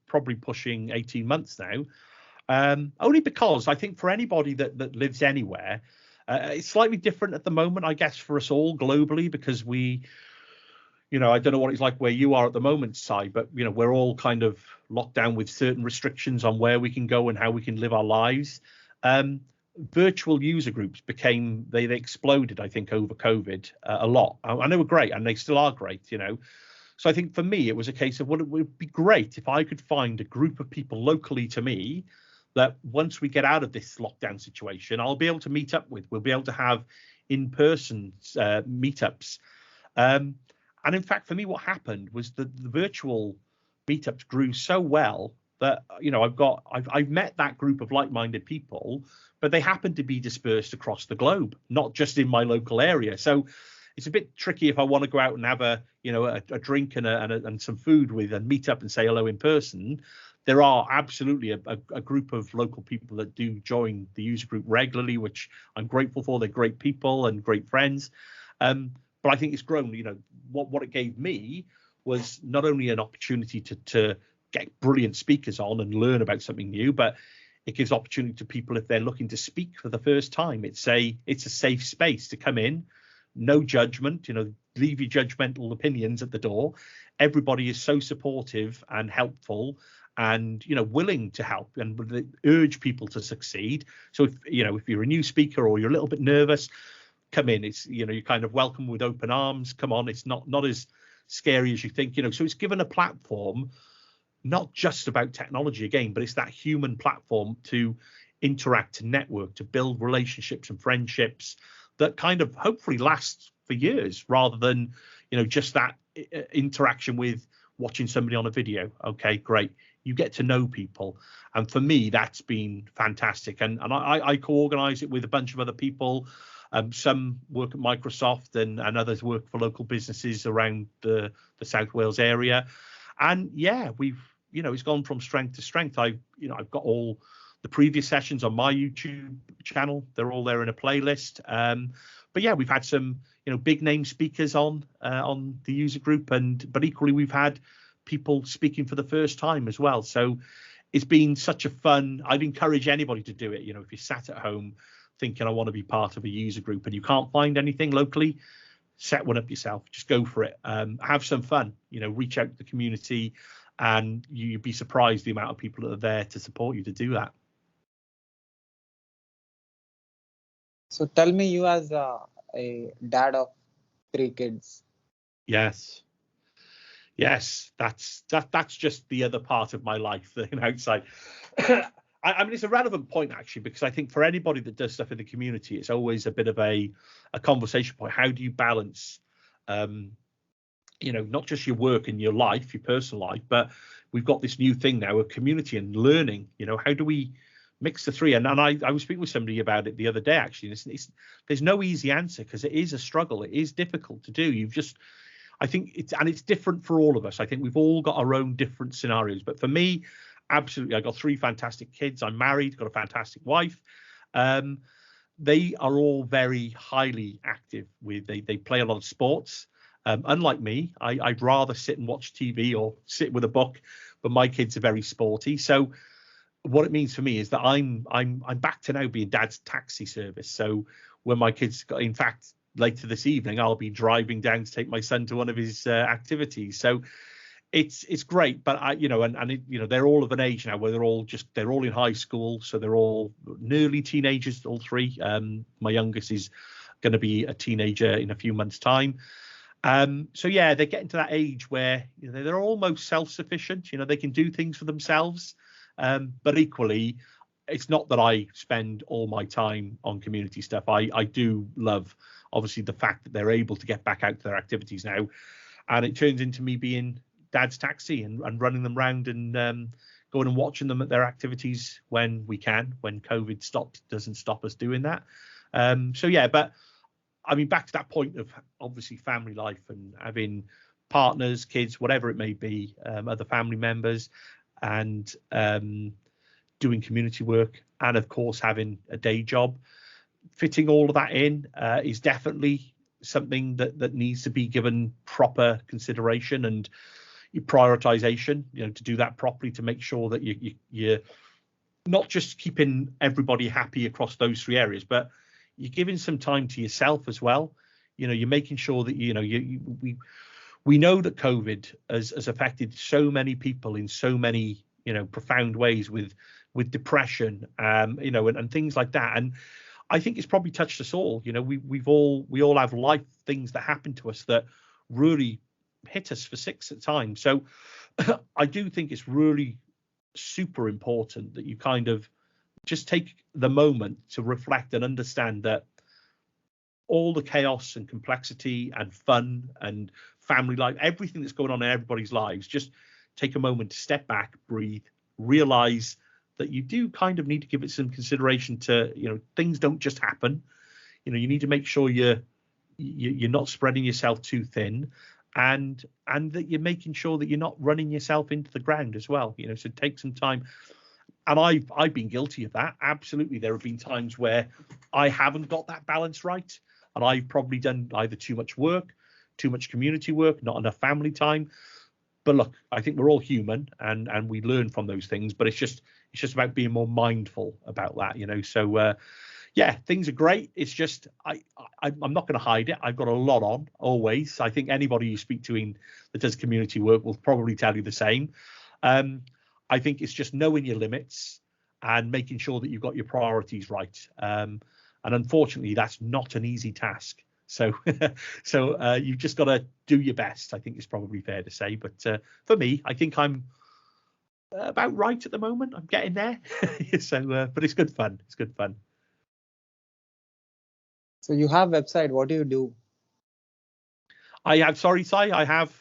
probably pushing 18 months now. Only because I think for anybody that lives anywhere, it's slightly different at the moment, I guess, for us all globally, because I don't know what it's like where you are at the moment, Si, but we're all kind of locked down with certain restrictions on where we can go and how we can live our lives. Virtual user groups they exploded, I think, over COVID a lot, and they were great, and they still are great. So I think for me, it was a case of, well, it would be great if I could find a group of people locally to me that once we get out of this lockdown situation, I'll be able to meet up with. We'll be able to have in-person meetups. And in fact, for me, what happened was that the virtual meetups grew so well that I've met that group of like-minded people, but they happen to be dispersed across the globe, not just in my local area. So it's a bit tricky if I want to go out and have a drink and some food with and meet up and say hello in person. There are absolutely a group of local people that do join the user group regularly, which I'm grateful for. They're great people and great friends. But I think it's grown. What it gave me was not only an opportunity to get brilliant speakers on and learn about something new, but it gives opportunity to people if they're looking to speak for the first time. It's a safe space to come in, no judgment. Leave your judgmental opinions at the door. Everybody is so supportive and helpful, and willing to help and urge people to succeed. So if you're a new speaker or you're a little bit nervous, come in. It's you're kind of welcome with open arms. Come on, it's not as scary as you think. So it's given a platform, not just about technology again, but it's that human platform to interact, to network, to build relationships and friendships that kind of hopefully last for years, rather than just that interaction with watching somebody on a video. Okay, great. You get to know people, and for me that's been fantastic. And I co-organize it with a bunch of other people. Some work at Microsoft and others work for local businesses around the South Wales area. And yeah, it's gone from strength to strength. I've got all the previous sessions on my YouTube channel. They're all there in a playlist. But yeah, we've had some big name speakers on the user group, but equally we've had people speaking for the first time as well. So it's been such a fun. I'd encourage anybody to do it. If you're sat at home thinking I want to be part of a user group and you can't find anything locally, set one up yourself. Just go for it. Have some fun. Reach out to the community, and you'd be surprised the amount of people that are there to support you to do that. So tell me, you as a dad of 3 kids. Yes, that's just the other part of my life, outside. I mean, it's a relevant point actually, because I think for anybody that does stuff in the community, it's always a bit of a conversation point. How do you balance, not just your work and your life, your personal life, but we've got this new thing now of community and learning. How do we mix the three? And I was speaking with somebody about it the other day actually. There's no easy answer, because it is a struggle. It is difficult to do. I think it's different for all of us. I think we've all got our own different scenarios. But for me, absolutely, I got 3 fantastic kids. I'm married, got a fantastic wife. They are all very highly active. They play a lot of sports. Unlike me, I'd rather sit and watch TV or sit with a book, but my kids are very sporty. So what it means for me is that I'm back to now being dad's taxi service. So when my kids in fact, later this evening, I'll be driving down to take my son to one of his activities. So it's great, but they're all of an age now where they're all in high school, so they're all nearly teenagers, all 3. My youngest is going to be a teenager in a few months' time. So yeah, they're getting to that age where they're almost self-sufficient. They can do things for themselves. But equally, it's not that I spend all my time on community stuff. I do love, obviously, the fact that they're able to get back out to their activities now, and it turns into me being dad's taxi and running them around and going and watching them at their activities when we can, when COVID doesn't stop us doing that. So yeah, but I mean, back to that point of obviously family life and having partners, kids, whatever it may be, other family members, and doing community work, and of course having a day job. Fitting all of that in is definitely something that needs to be given proper consideration and prioritization, to do that properly, to make sure that you're not just keeping everybody happy across those three areas, but you're giving some time to yourself as well. You're making sure that we know that COVID has affected so many people in so many profound ways with depression, and things like that. And I think it's probably touched us all. We all have life things that happen to us that really hit us for six at times. So I do think it's really super important that you kind of just take the moment to reflect and understand that all the chaos and complexity and fun and family life, everything that's going on in everybody's lives, just take a moment to step back, breathe, realize that you do kind of need to give it some consideration to, things don't just happen. You need to make sure you're not spreading yourself too thin, and that you're making sure that you're not running yourself into the ground as well. So take some time. And I've been guilty of that. Absolutely. There have been times where I haven't got that balance right. And I've probably done either too much work, too much community work, not enough family time. But look, I think we're all human and we learn from those things. But it's just about being more mindful about that, So yeah, things are great. It's just I'm not going to hide it. I've got a lot on always. I think anybody you speak to that does community work will probably tell you the same. I think it's just knowing your limits and making sure that you've got your priorities right. And unfortunately, that's not an easy task. So you've just got to do your best, I think it's probably fair to say. But for me, I think I'm about right at the moment. I'm getting there. But it's good fun. It's good fun. So you have website. What do you do? I have. Sorry, Sai. I have.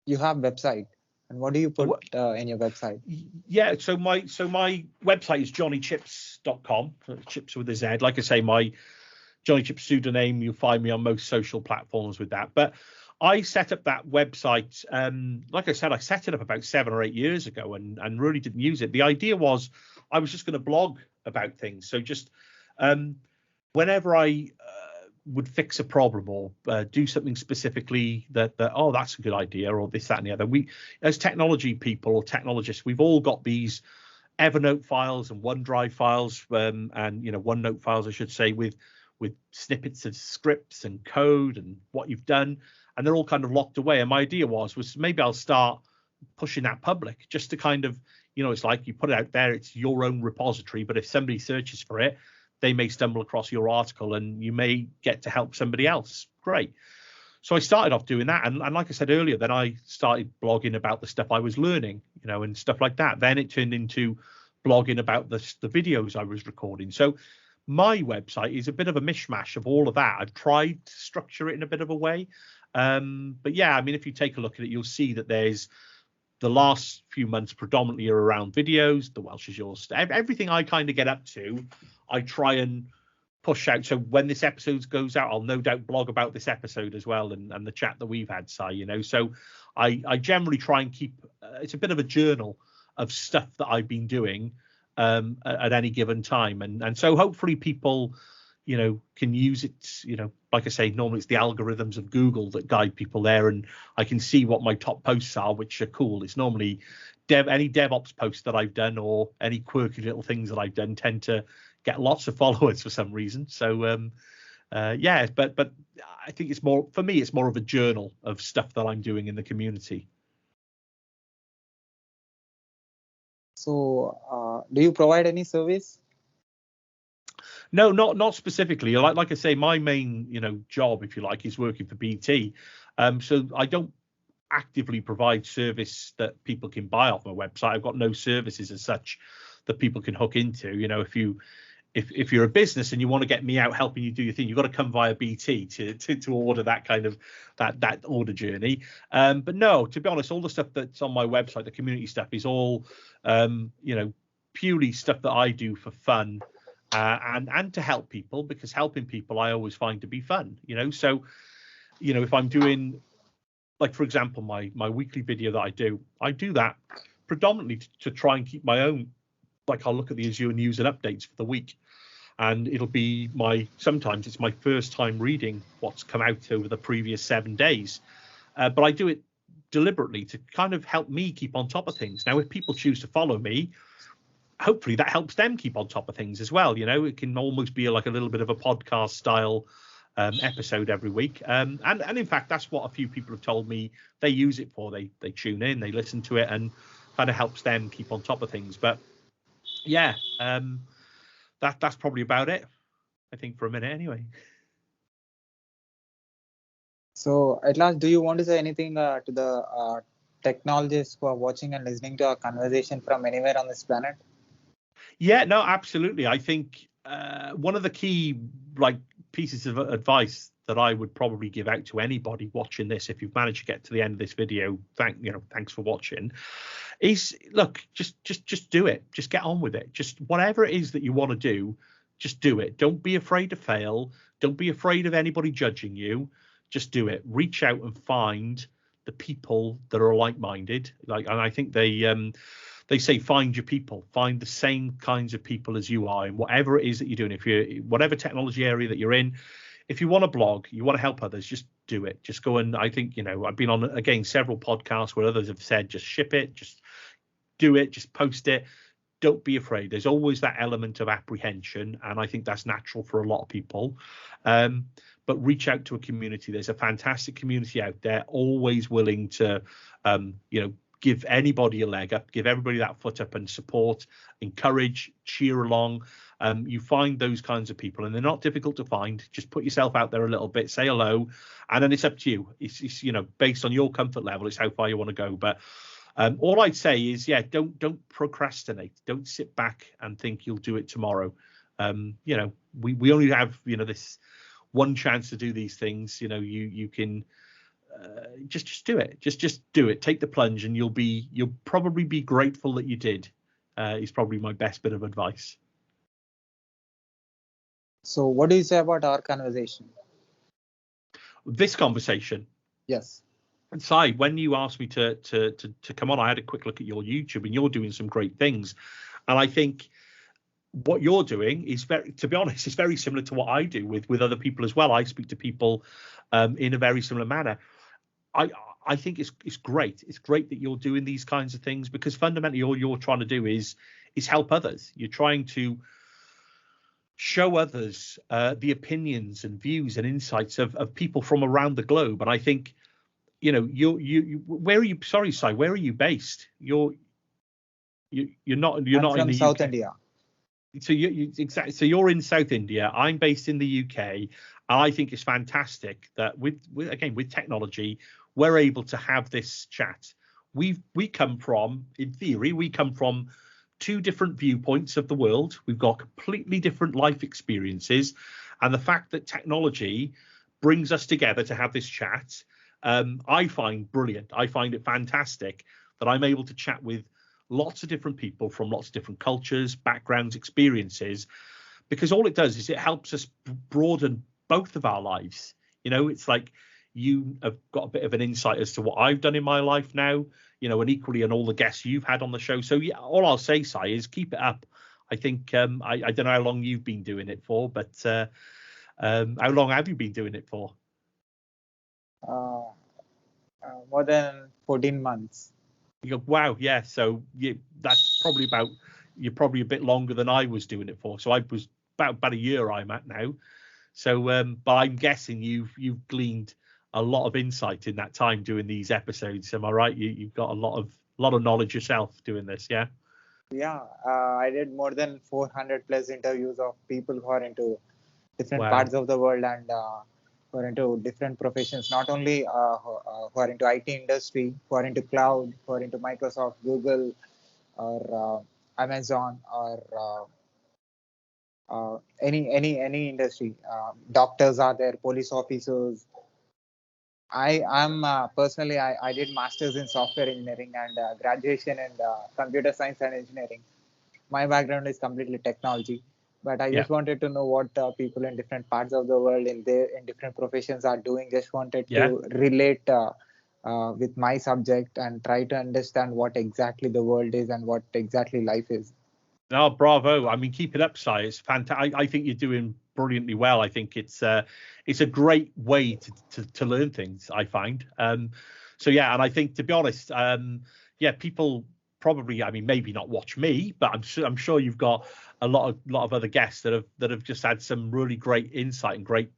You have website. And what do you put in your website? Yeah, so my website is johnnychips.com, chips with a Z. Like I say, my Johnny Chips pseudonym, you'll find me on most social platforms with that. But I set up that website, like I said, I set it up about 7 or 8 years ago and really didn't use it. The idea was I was just going to blog about things. So just whenever I would fix a problem or do something specifically that that's a good idea, or this, that, and the other. We, as technology people or technologists, we've all got these Evernote files and OneDrive files, and OneNote files, I should say, with snippets of scripts and code and what you've done, and they're all kind of locked away. And my idea was maybe I'll start pushing that public, just to kind of, it's like you put it out there, it's your own repository, but if somebody searches for it, they may stumble across your article and you may get to help somebody else. Great. So I started off doing that. And like I said earlier, then I started blogging about the stuff I was learning, and stuff like that. Then it turned into blogging about the videos I was recording. So my website is a bit of a mishmash of all of that. I've tried to structure it in a bit of a way. But yeah, I mean, if you take a look at it, you'll see that there's the last few months predominantly are around videos, the Welsh Azure stuff, everything I kind of get up to, I try and push out. So when this episode goes out, I'll no doubt blog about this episode as well, and the chat that we've had, Si, So I generally try and keep, it's a bit of a journal of stuff that I've been doing at any given time. And so hopefully people, can use it, like I say, normally it's the algorithms of Google that guide people there, and I can see what my top posts are, which are cool. It's normally any DevOps posts that I've done or any quirky little things that I've done tend to get lots of followers for some reason. So yeah, but I think it's more, for me, it's more of a journal of stuff that I'm doing in the community. So do you provide any service? No, not specifically. Like I say, my main job, if you like, is working for BT. So I don't actively provide service that people can buy off my website. I've got no services as such that people can hook into. If you're a business and you want to get me out helping you do your thing, you've got to come via BT to order that kind of that order journey. But no, to be honest, all the stuff that's on my website, the community stuff, is all purely stuff that I do for fun. And to help people, because helping people I always find to be fun, So, if I'm doing, like, for example, my weekly video that I do that predominantly to try and keep my own like I'll look at the Azure news and updates for the week, and it'll be sometimes it's my first time reading what's come out over the previous 7 days. But I do it deliberately to kind of help me keep on top of things. Now, if people choose to follow me, hopefully that helps them keep on top of things as well. It can almost be like a little bit of a podcast style episode every week. And in fact, that's what a few people have told me they use it for. They tune in, they listen to it, and kind of helps them keep on top of things. But yeah, that's probably about it, I think, for a minute anyway. So at last, do you want to say anything to the technologists who are watching and listening to our conversation from anywhere on this planet? Yeah, no, absolutely. I think one of the key pieces of advice that I would probably give out to anybody watching this, if you've managed to get to the end of this video, thanks for watching, is look, just do it. Just get on with it. Just whatever it is that you want to do, just do it. Don't be afraid to fail. Don't be afraid of anybody judging you. Just do it. Reach out and find the people that are like-minded. And I think they say find your people, find the same kinds of people as you are in whatever it is that you're doing. If you're whatever technology area that you're in, if you want to blog, you want to help others, just do it. Just go. And I think, I've been on, again, several podcasts where others have said, just ship it, just do it, just post it. Don't be afraid. There's always that element of apprehension, and I think that's natural for a lot of people. But reach out to a community. There's a fantastic community out there, always willing to, give anybody a leg up, give everybody that foot up and support, encourage, cheer along. You find those kinds of people, and they're not difficult to find. Just put yourself out there a little bit, say hello, and then it's up to you. It's based on your comfort level, it's how far you want to go. But all I'd say is, don't procrastinate. Don't sit back and think you'll do it tomorrow. We only have this one chance to do these things. You can just do it. Just do it. Take the plunge, and you'll probably be grateful that you did. Is probably my best bit of advice. So, what do you say about our conversation? This conversation. Yes. And Si, when you asked me to come on, I had a quick look at your YouTube, and you're doing some great things. And I think what you're doing is to be honest, it's very similar to what I do with other people as well. I speak to people in a very similar manner. I think it's great. It's great that you're doing these kinds of things, because fundamentally all you're trying to do is help others. You're trying to show others the opinions and views and insights of people from around the globe. And I think, you where are you? Sorry, Si, where are you based? You're not from in the South UK. India. So exactly. So you're in South India. I'm based in the UK. And I think it's fantastic that with technology, we're able to have this chat. In theory, we come from two different viewpoints of the world. We've got completely different life experiences, and the fact that technology brings us together to have this chat, I find brilliant. I find it fantastic that I'm able to chat with lots of different people from lots of different cultures, backgrounds, experiences, because all it does is it helps us broaden both of our lives. It's like you have got a bit of an insight as to what I've done in my life now, and equally on all the guests you've had on the show. So yeah, all I'll say, Si, is keep it up. I think I don't know how long you've been doing it for, but how long have you been doing it for? More than 14 months. You go, wow, yeah. So that's probably you're probably a bit longer than I was doing it for. So I was about a year I'm at now. So, but I'm guessing you've gleaned a lot of insight in that time doing these episodes. Am I right? You've got a lot of knowledge yourself doing this, yeah? Yeah, I did more than 400 plus interviews of people who are into different Wow. parts of the world, and who are into different professions, not only who are into IT industry, who are into cloud, who are into Microsoft, Google, or Amazon, or any industry. Doctors are there, police officers. I'm personally, I did masters in software engineering and graduation in computer science and engineering. My background is completely technology, but I just wanted to know what people in different parts of the world in different professions are doing. Just wanted to relate with my subject and try to understand what exactly the world is and what exactly life is. Oh, bravo! I mean, keep it up, Si. It's fantastic. I think you're doing brilliantly well. I think it's a great way to learn things, I find. So yeah, and I think, to be honest, yeah, people probably, I mean, maybe not watch me, but I'm sure you've got a lot of other guests that have just had some really great insight and great,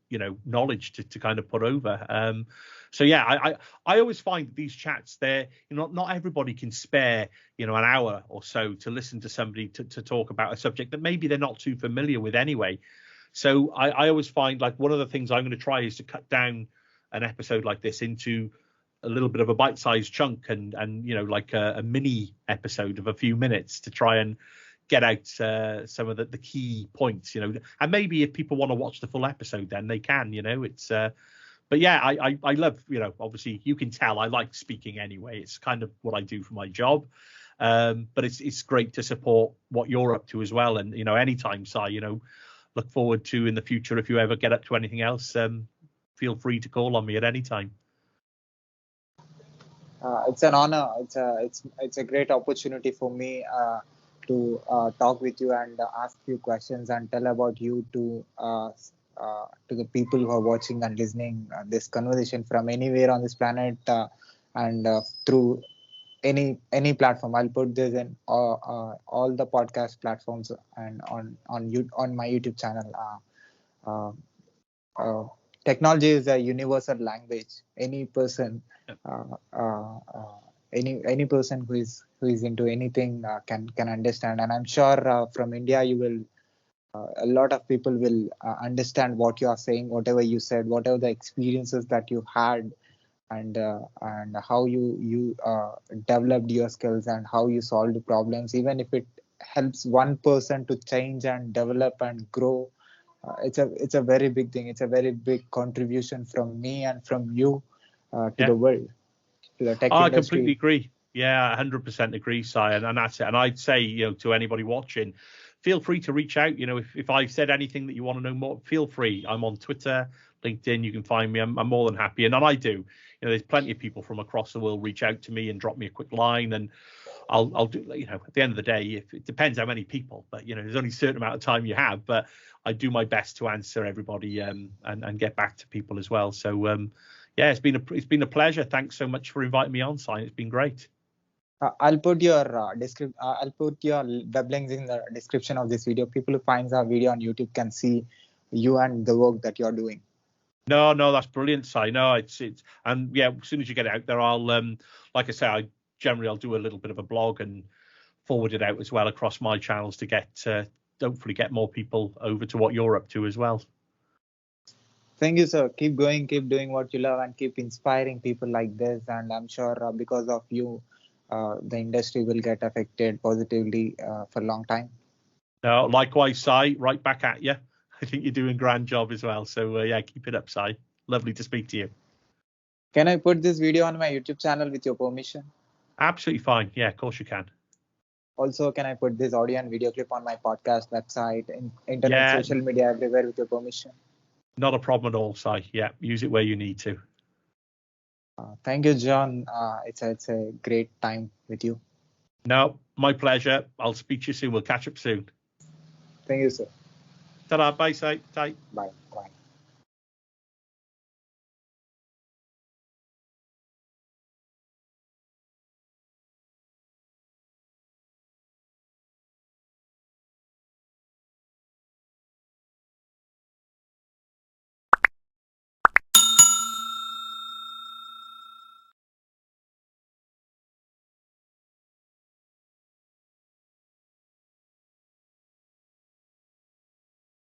knowledge to kind of put over. So yeah, I always find that these chats, they're, not everybody can spare, an hour or so to listen to somebody to talk about a subject that maybe they're not too familiar with anyway. So I always find, like, one of the things I'm going to try is to cut down an episode like this into a little bit of a bite-sized chunk, and like a mini episode of a few minutes to try and get out some of the key points, and maybe if people want to watch the full episode, then they can, it's but yeah, I love, obviously you can tell I like speaking anyway. It's kind of what I do for my job. But it's great to support what you're up to as well. And, anytime, Si, look forward to in the future, if you ever get up to anything else, feel free to call on me at any time. It's an honor. It's a great opportunity for me to talk with you and ask you questions and tell about you to the people who are watching and listening this conversation from anywhere on this planet, and through any platform. I'll put this in all the podcast platforms and on my YouTube channel. Uh, uh, Technology is a universal language. Any person, any person who is into anything can understand. And I'm sure from India you will. A lot of people will understand what you are saying, whatever you said, whatever the experiences that you had, and how you developed your skills and how you solved problems. Even if it helps one person to change and develop and grow, it's a very big thing. It's a very big contribution from me and from you to the world, to the tech industry. I completely agree. Yeah, 100% agree, Si, and that's it. And I'd say, to anybody watching, feel free to reach out. If I said anything that you want to know more, feel free. I'm on Twitter, LinkedIn. You can find me. I'm more than happy. And I do. There's plenty of people from across the world reach out to me and drop me a quick line, and I'll do. At the end of the day, if it depends how many people, but there's only a certain amount of time you have. But I do my best to answer everybody and get back to people as well. So yeah, it's been a pleasure. Thanks so much for inviting me on, Si. It's been great. I'll put your I'll put your web links in the description of this video. People who finds our video on YouTube can see you and the work that you're doing. No, that's brilliant, Si. No, it's and yeah, as soon as you get it out there, I'll like I say, I'll do a little bit of a blog and forward it out as well across my channels to get hopefully get more people over to what you're up to as well. Thank you, sir. Keep going, keep doing what you love, and keep inspiring people like this. And I'm sure because of you, the industry will get affected positively for a long time. No, likewise, Si. Right back at you. I think you're doing a grand job as well. So yeah, keep it up, Si. Lovely to speak to you. Can I put this video on my YouTube channel with your permission? Absolutely fine. Yeah, of course you can. Also, can I put this audio and video clip on my podcast, website, internet, social media, everywhere with your permission? Not a problem at all, Si. Yeah, use it where you need to. Thank you, John. It's a great time with you. No, my pleasure. I'll speak to you soon. We'll catch up soon. Thank you, sir. Ta-da. Bye, Si. Bye. Bye.